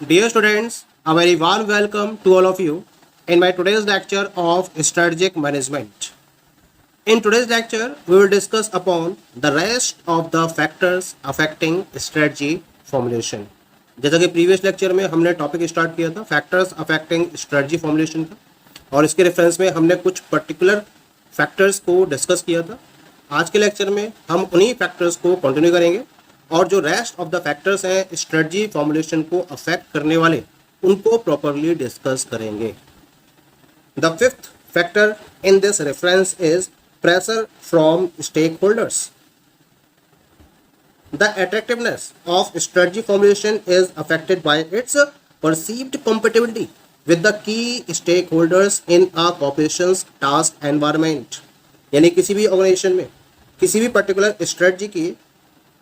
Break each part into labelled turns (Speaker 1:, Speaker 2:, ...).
Speaker 1: Dear students, a very warm welcome to all of you in my today's lecture of strategic management. In today's lecture, we will discuss upon the rest of the factors affecting strategy formulation. जैसा कि previous lecture में हमने topic start किया था factors affecting strategy formulation का, और इसके reference में हमने कुछ पर्टिकुलर फैक्टर्स को डिस्कस किया था। आज के लेक्चर में हम उन्हीं फैक्टर्स को कंटिन्यू करेंगे और जो रेस्ट ऑफ द फैक्टर्स हैं स्ट्रेटजी फॉर्मुलेशन को अफेक्ट करने वाले उनको प्रॉपरली डिस्कस करेंगे। The fifth factor in this reference is pressure from stakeholders. The attractiveness of strategy formulation is affected by its perceived compatibility with the key stakeholders in a corporation's task environment. यानी किसी भी organisation में किसी भी particular strategy की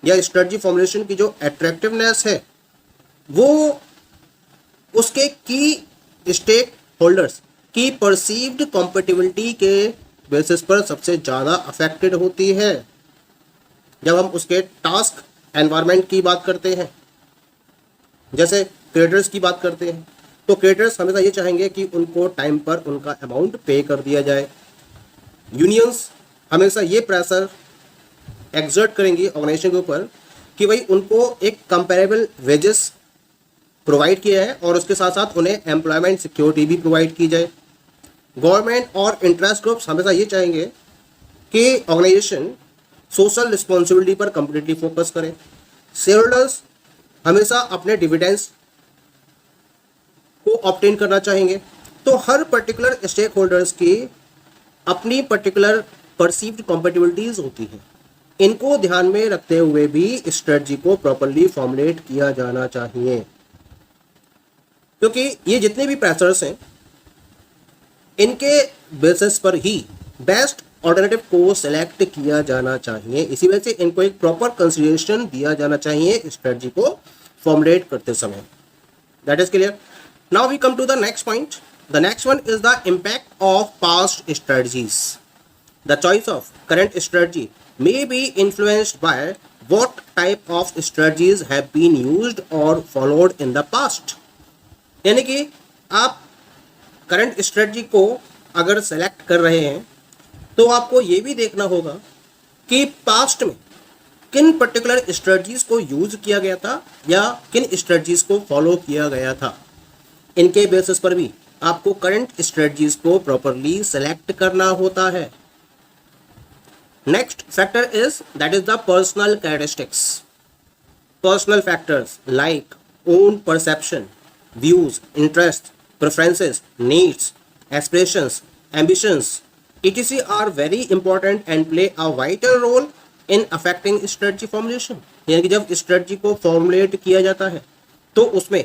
Speaker 1: या strategy formulation की जो अट्रैक्टिवनेस है वो उसके की स्टेक होल्डर्स की परसीव्ड कॉम्पेटिबिलिटी के बेसिस पर सबसे ज़्यादा अफेक्टेड होती है। जब हम उसके टास्क एनवायरनमेंट की बात करते हैं, जैसे क्रिएटर्स की बात करते हैं, तो क्रिएटर्स हमेशा ये चाहेंगे कि उनको टाइम पर उनका अमाउंट पे कर दिया जाए। यूनियंस हमेशा ये प्रेशर एक्सर्ट करेंगी ऑर्गेनाइजेशन के ऊपर कि भाई उनको एक कंपेरेबल वेजेस प्रोवाइड किया है और उसके साथ साथ उन्हें एम्प्लॉयमेंट सिक्योरिटी भी प्रोवाइड की जाए। गवर्नमेंट और इंटरेस्ट ग्रुप्स हमेशा ये चाहेंगे कि ऑर्गेनाइजेशन सोशल रिस्पॉन्सिबिलिटी पर कंप्लीटली फोकस करे। शेयर होल्डर्स हमेशा अपने डिविडेंड्स को ऑब्टेन करना चाहेंगे। तो हर पर्टिकुलर स्टेक होल्डर्स की अपनी पर्टिकुलर परसीव्ड कॉम्पेटिबिलिटीज होती हैं। इनको ध्यान में रखते हुए भी स्ट्रेटजी को प्रॉपरली फॉर्मुलेट किया जाना चाहिए, क्योंकि ये जितने भी प्रेशर्स हैं इनके बेसिस पर ही बेस्ट ऑल्टरनेटिव को सिलेक्ट किया जाना चाहिए। इसी वजह से इनको एक प्रॉपर कंसिडरेशन दिया जाना चाहिए स्ट्रेटजी को फॉर्मुलेट करते समय। That is clear. Now we come to the next point. The next one is the impact of past strategies. The choice of current strategy may be influenced by what type of strategies have been used or followed in the past। यानी कि आप current strategy को अगर select कर रहे हैं तो आपको ये भी देखना होगा कि पास्ट में किन पर्टिकुलर स्ट्रेटजीज को यूज किया गया था या किन स्ट्रेटजीज को फॉलो किया गया था। इनके बेसिस पर भी आपको करंट स्ट्रेटजीज को प्रॉपरली सेलेक्ट करना होता है। Next factor is that is the personal characteristics. Personal factors like own perception, views, interest, preferences, needs, aspirations, ambitions, etc. are very important and play a vital role in affecting strategy formulation। यानी कि जब strategy को formulate किया जाता है तो उसमें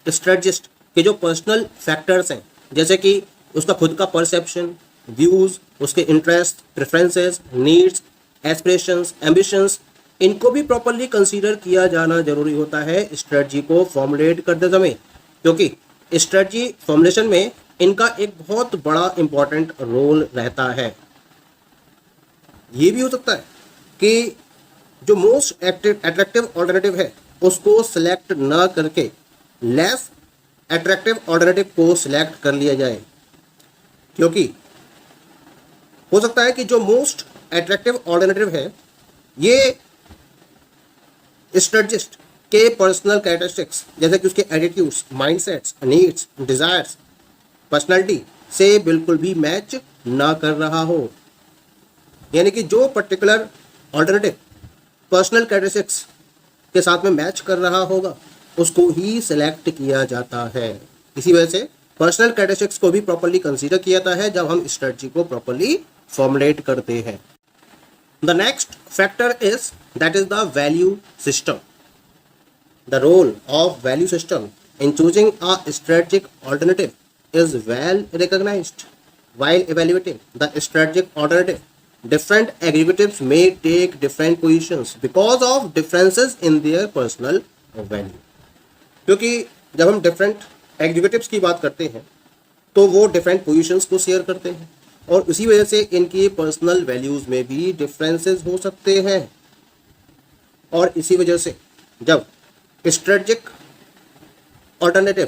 Speaker 1: strategist के जो पर्सनल फैक्टर्स हैं, जैसे कि उसका खुद का परसेप्शन, व्यूज, उसके interest, preferences, needs, aspirations, ambitions, इनको भी प्रॉपरली कंसीडर किया जाना जरूरी होता है स्ट्रेटजी को फॉर्मुलेट करते समय, क्योंकि स्ट्रेटजी फॉर्मुलेशन में इनका एक बहुत बड़ा इंपॉर्टेंट रोल रहता है। ये भी हो सकता है कि जो मोस्ट अट्रैक्टिव ऑल्टरनेटिव है उसको सिलेक्ट ना करके लेस अट्रैक्टिव ऑल्टरनेटिव को सिलेक्ट कर लिया जाए, क्योंकि हो सकता है कि जो मोस्ट अट्रैक्टिव ऑल्टरनेटिव है ये स्ट्रेटजिस्ट के पर्सनल कैरेक्टरिस्टिक्स, जैसे कि उसके attitudes, mindsets, needs, desires, personality से बिल्कुल भी मैच ना कर रहा हो। यानी कि जो पर्टिकुलर ऑल्टरनेटिव पर्सनल कैरेक्टरिस्टिक्स के साथ में मैच कर रहा होगा उसको ही सिलेक्ट किया जाता है। इसी वजह से पर्सनल कैरेक्टरिस्टिक्स को भी प्रॉपरली कंसीडर किया जाता है जब हम स्ट्रेटजी को प्रॉपरली फॉर्मुलेट करते हैं। The next factor is that is the value system. The role of value system in choosing a strategic alternative is well recognized. While evaluating the strategic alternative, different executives may take different positions because of differences in their personal value। क्योंकि जब हम different executives की बात करते हैं तो वो different positions को शेयर करते हैं और उसी वजह से इनकी पर्सनल वैल्यूज़ में भी डिफरेंसेस हो सकते हैं। और इसी वजह से जब स्ट्रेटजिक ऑल्टरनेटिव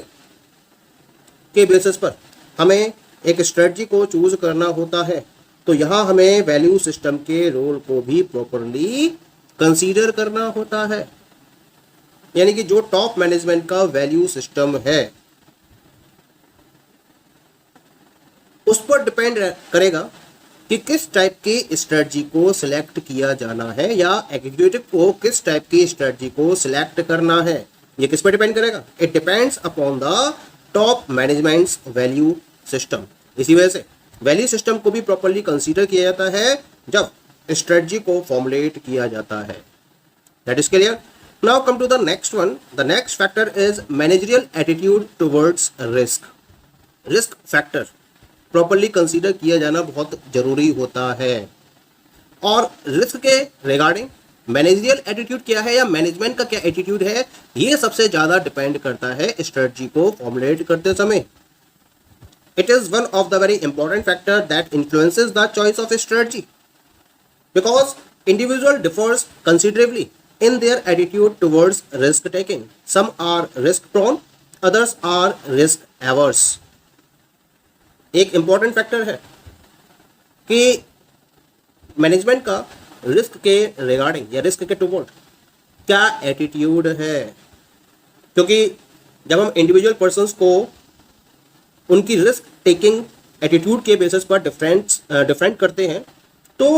Speaker 1: के बेसिस पर हमें एक स्ट्रेटजी को चूज करना होता है, तो यहाँ हमें वैल्यू सिस्टम के रोल को भी प्रॉपरली कंसीडर करना होता है। यानी कि जो टॉप मैनेजमेंट का वैल्यू सिस्टम है उस पर डिपेंड करेगा कि किस टाइप की स्ट्रेटजी को सिलेक्ट किया जाना है या एग्जीक्यूटिव को किस टाइप की स्ट्रेटजी को सिलेक्ट करना है। ये किस पर डिपेंड करेगा? It depends upon the top managements value system. इसी वजह से वैल्यू सिस्टम को भी प्रॉपर्ली कंसीडर किया जाता है जब स्ट्रेटजी को फॉर्मुलेट किया जाता है। That is clear. Now come to the next one. The next factor is managerial attitude towards risk. Risk factor properly consider किया जाना बहुत जरूरी होता है। और रिस्क के रिगार्डिंग मैनेजरियल एटीट्यूड क्या है या मैनेजमेंट का क्या एटीट्यूड है, ये सबसे ज्यादा डिपेंड करता है स्ट्रेटजी को फॉर्मुलेट करते समय। It is one of the very important factor that influences the choice of strategy because individual differs considerably in their attitude towards risk taking. Some are risk prone, others are risk averse. एक important factor है कि management का risk के regarding या risk के toward क्या attitude है, क्योंकि जब हम इंडिविजुअल पर्सन्स को उनकी रिस्क टेकिंग एटीट्यूड के बेसिस पर डिफरेंट करते हैं तो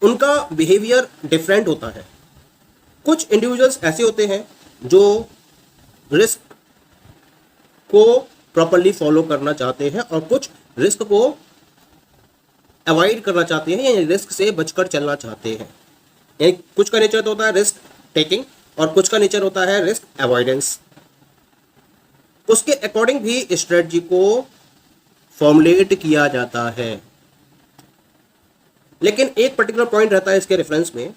Speaker 1: उनका बिहेवियर डिफरेंट होता है। कुछ इंडिविजुअल्स ऐसे होते हैं जो रिस्क को प्रॉपर्ली फॉलो करना चाहते हैं और कुछ रिस्क को अवॉइड करना चाहते हैं या रिस्क से बचकर चलना चाहते हैं। यानी कुछ का नेचर तो होता है रिस्क टेकिंग और कुछ का नेचर होता है रिस्क अवॉइडेंस। उसके अकॉर्डिंग भी स्ट्रेटजी को फॉर्मुलेट किया जाता है। लेकिन एक पर्टिकुलर पॉइंट रहता है इसके रेफरेंस में,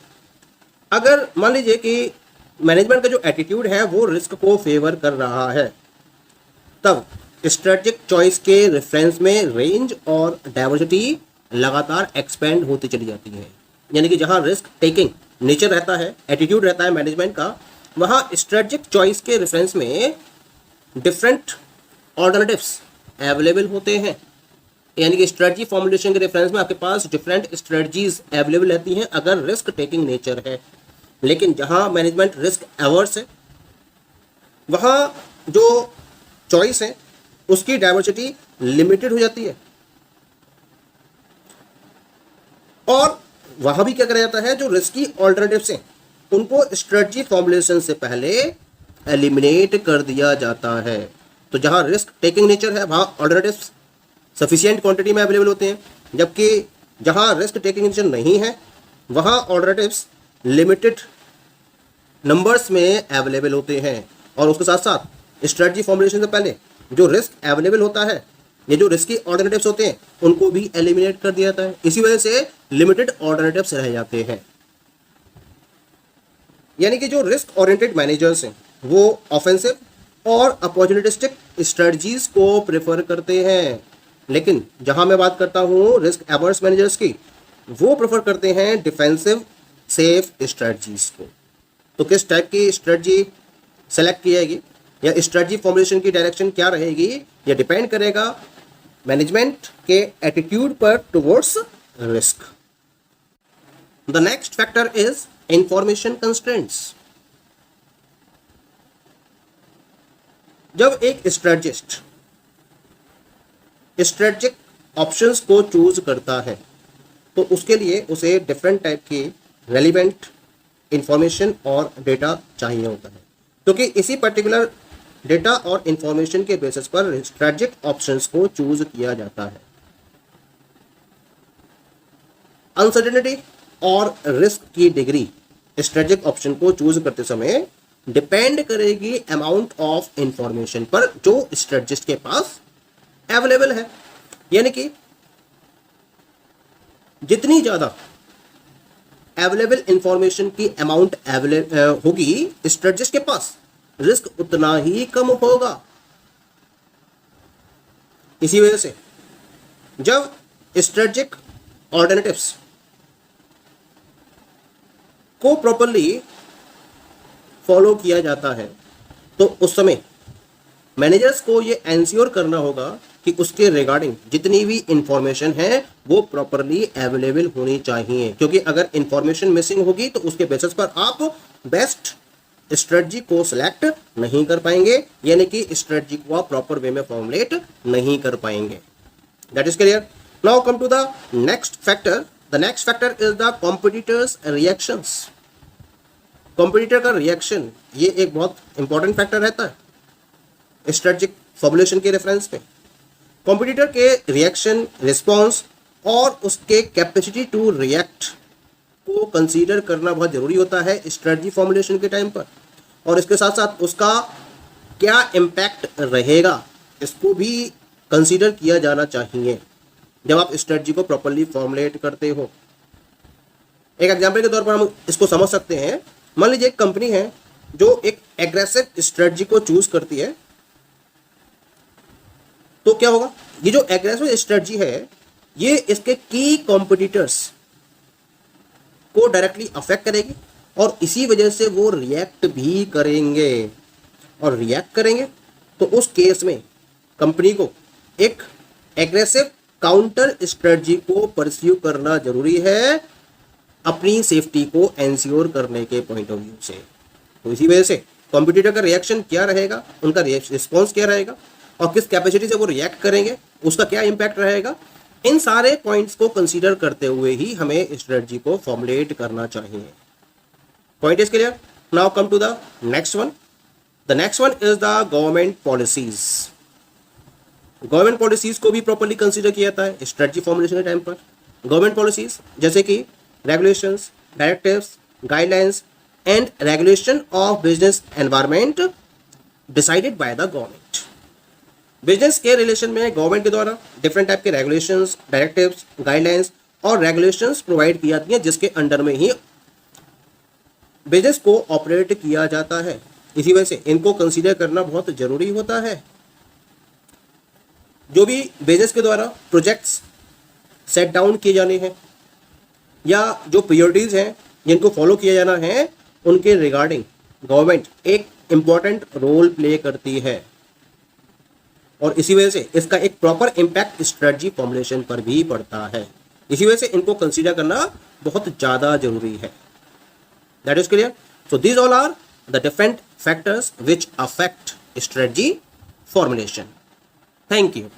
Speaker 1: अगर मान लीजिए कि मैनेजमेंट का जो एटीट्यूड है वो रिस्क को फेवर कर रहा है, तब स्ट्रेटेजिक चॉइस के रेफरेंस में रेंज और डाइवर्सिटी लगातार एक्सपेंड होती चली जाती है। यानी कि जहां रिस्क टेकिंग नेचर रहता है, एटीट्यूड रहता है मैनेजमेंट का, वहां स्ट्रेटेजिक चॉइस के रेफरेंस में डिफरेंट ऑल्टरनेटिव्स अवेलेबल होते हैं। यानी कि स्ट्रेटजी फॉर्मुलेशन के रेफरेंस में आपके पास डिफरेंट स्ट्रेटजीज अवेलेबल रहती हैं अगर रिस्क टेकिंग नेचर है। लेकिन जहां मैनेजमेंट रिस्क एवर्स है वहां जो चॉइस है उसकी डाइवर्सिटी लिमिटेड हो जाती है और वहां भी क्या करा जाता है, जो रिस्की ऑल्टरनेटिव्स हैं उनको स्ट्रेटजी फॉर्मुलेशन से पहले एलिमिनेट कर दिया जाता है। तो जहां रिस्क टेकिंग नेचर है वहां ऑल्टरनेटिव्स सफिशिएंट क्वांटिटी में अवेलेबल होते हैं, जबकि जहां रिस्क टेकिंग नेचर नहीं है वहां ऑल्टरनेटिव्स लिमिटेड नंबर्स में अवेलेबल होते हैं। और उसके साथ साथ स्ट्रेटजी फॉर्मुलेशन से पहले जो रिस्क अवेलेबल होता है, ये जो रिस्की ऑल्टरनेटिव्स होते हैं उनको भी एलिमिनेट कर दिया जाता है। इसी वजह से लिमिटेड ऑल्टरनेटिव्स रह जाते हैं। यानी कि जो रिस्क ओरिएंटेड मैनेजर्स हैं वो ऑफेंसिव और अपॉर्चुनिटिस्टिक स्ट्रेटजीज को प्रेफर करते हैं, लेकिन जहां मैं बात करता हूं रिस्क एवर्स मैनेजर्स की, वो प्रेफर करते हैं डिफेंसिव सेफ स्ट्रेटजीज को। तो किस टाइप की स्ट्रेटजी सेलेक्ट की जाएगी या स्ट्रेटजी फॉर्मुलेशन की डायरेक्शन क्या रहेगी, यह डिपेंड करेगा मैनेजमेंट के एटीट्यूड पर towards risk. The next factor is information constraints. जब एक स्ट्रेटजिस्ट स्ट्रेटजिक ऑप्शंस को चूज करता है तो उसके लिए उसे डिफरेंट टाइप की रेलिवेंट इंफॉर्मेशन और डेटा चाहिए होता है, क्योंकि इसी पर्टिकुलर डेटा और इंफॉर्मेशन के बेसिस पर स्ट्रेटजिक ऑप्शंस को चूज किया जाता है। अनसर्टेनिटी और रिस्क की डिग्री स्ट्रेटजिक ऑप्शन को चूज करते समय डिपेंड करेगी अमाउंट ऑफ इंफॉर्मेशन पर जो स्ट्रेटजिस्ट के पास अवेलेबल है। यानी कि जितनी ज्यादा अवेलेबल इंफॉर्मेशन की अमाउंट होगी स्ट्रेटजिस्ट के पास, रिस्क उतना ही कम होगा। इसी वजह से जब स्ट्रेटजिक ऑल्टरनेटिव्स को प्रॉपर्ली फॉलो किया जाता है तो उस समय मैनेजर्स को ये एंश्योर करना होगा कि उसके रिगार्डिंग जितनी भी इंफॉर्मेशन है वो प्रॉपरली अवेलेबल होनी चाहिए, क्योंकि अगर इंफॉर्मेशन मिसिंग होगी तो उसके बेसिस पर आप बेस्ट स्ट्रेटजी को सिलेक्ट नहीं कर पाएंगे, यानी कि स्ट्रेटजी को आप प्रॉपर वे में फॉर्मुलेट नहीं कर पाएंगे। That is clear. Now come to the next factor. The next factor is the competitors reactions. Competitor का रिएक्शन ये एक बहुत इंपॉर्टेंट फैक्टर रहता है स्ट्रेटजिक फॉर्मुलेशन के रेफरेंस में। कॉम्पिटिटर के रिएक्शन, रिस्पॉन्स और उसके कैपेसिटी टू रिएक्ट को कंसीडर करना बहुत जरूरी होता है स्ट्रेटजी फॉर्मुलेशन के टाइम पर, और इसके साथ साथ उसका क्या इम्पैक्ट रहेगा इसको भी कंसीडर किया जाना चाहिए जब आप स्ट्रेटजी को प्रॉपरली फॉर्मुलेट करते हो। एक एग्जांपल के तौर पर हम इसको समझ सकते हैं। मान लीजिए एक कंपनी है जो एक एग्रेसिव स्ट्रेटजी को चूज करती है, तो क्या होगा, ये जो एग्रेसिव स्ट्रेटजी है ये इसके की कॉम्पिटिटर्स को डायरेक्टली अफेक्ट करेगी और इसी वजह से वो रिएक्ट भी करेंगे, और रिएक्ट करेंगे तो उस केस में कंपनी को एक एग्रेसिव काउंटर स्ट्रेटजी को परस्यू करना जरूरी है अपनी सेफ्टी को एंश्योर करने के पॉइंट ऑफ व्यू से। तो इसी वजह से कॉम्पिटिटर का रिएक्शन क्या रहेगा, उनका रिस्पॉन्स क्या रहेगा और किस कैपेसिटी से वो रिएक्ट करेंगे, उसका क्या इंपैक्ट रहेगा, इन सारे पॉइंट्स को कंसीडर करते हुए ही हमें स्ट्रेटजी को फॉर्मुलेट करना चाहिए। Point is clear. Now come to the next one. The next one is the government policies. Government policies को भी प्रॉपर्ली कंसीडर किया जाता है स्ट्रेटजी फॉर्मुलेशन के टाइम पर। गवर्नमेंट पॉलिसीज जैसे कि regulations, directives, guidelines and regulation of business environment decided by the government. Business के रिलेशन में गवर्नमेंट के द्वारा डिफरेंट टाइप के रेगुलेशंस, डायरेक्टिव्स, गाइडलाइंस और रेगुलेशंस प्रोवाइड की जाती हैं जिसके अंडर में ही बिजनेस को ऑपरेट किया जाता है। इसी वजह से इनको कंसीडर करना बहुत जरूरी होता है। जो भी बिजनेस के द्वारा प्रोजेक्ट्स सेट डाउन किए जाने हैं या जो प्रायोरिटीज हैं जिनको फॉलो किया जाना है, उनके रिगार्डिंग गवर्नमेंट एक इम्पॉर्टेंट रोल प्ले करती है, और इसी वजह से इसका एक प्रॉपर इम्पैक्ट स्ट्रेटजी फॉर्मुलेशन पर भी पड़ता है। इसी वजह से इनको कंसीडर करना बहुत ज़्यादा जरूरी है। That is clear. So these all are the different factors which affect strategy formulation. Thank you.